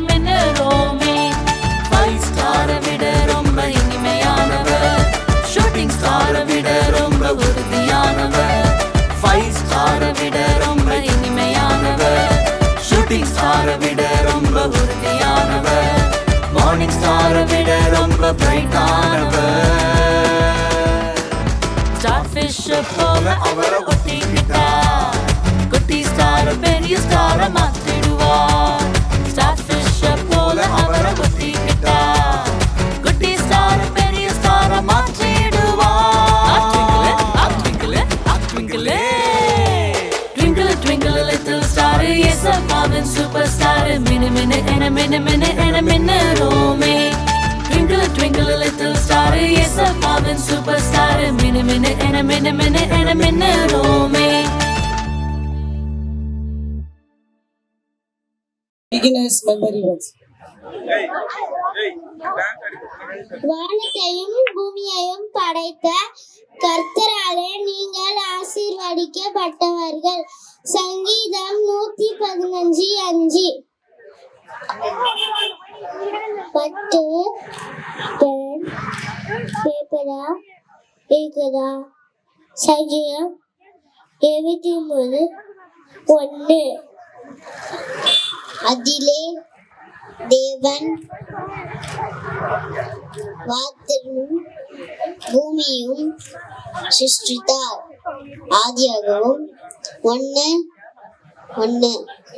மின்னுறோமே. 5 ஸ்டாரை விட ரொம்ப இனிமையானவர், ஷூட்டிங் ஸ்டாரை விட ரொம்ப உறுதியானவர். 5 ஸ்டாரை விட ரொம்ப இனிமையானவர், ஷூட்டிங் ஸ்டாரை விட ரொம்ப உறுதியானவர். மார்னிங் ஸ்டாரை விட ரொம்ப பிரைட்டானவர். ஸ்டார்ஃபிஷ் போல அவரை ஒட்டிக்கிட்டா, குட்டி ஸ்டார் பெரிய ஸ்டாரை மாத்திடுவார். ஸ்டார்ஃபிஷ் போல அவரை ஒட்டிக்கிட்டா, குட்டி ஸ்டார் பெரிய ஸ்டாரை மாற்றிடுவார். Twinkle twinkle little star, ஏசப்பாவின் சூப்பர் ஸ்டார். மினு மினு என மின்னுறோமே. Twinkle twinkle little star, ஏசப்பாவின் சூப்பர் ஸ்டார். மினு மினு என மின்னுறோமே. Beginners memory words. வானத்தையும் பூமியையும் படைத்த கர்த்தராலே நீங்கள் ஆசீர்வதிக்கப்பட்டவர்கள். சங்கீதம் 115:5. பட்டு பென் பேப்பரா இருக்குதா? சங்கீதம் 73:1. அதிலே தேவன் வானத்தையும் பூமியும் சிருஷ்டித்தார். ஆதியாகமம் 1:1.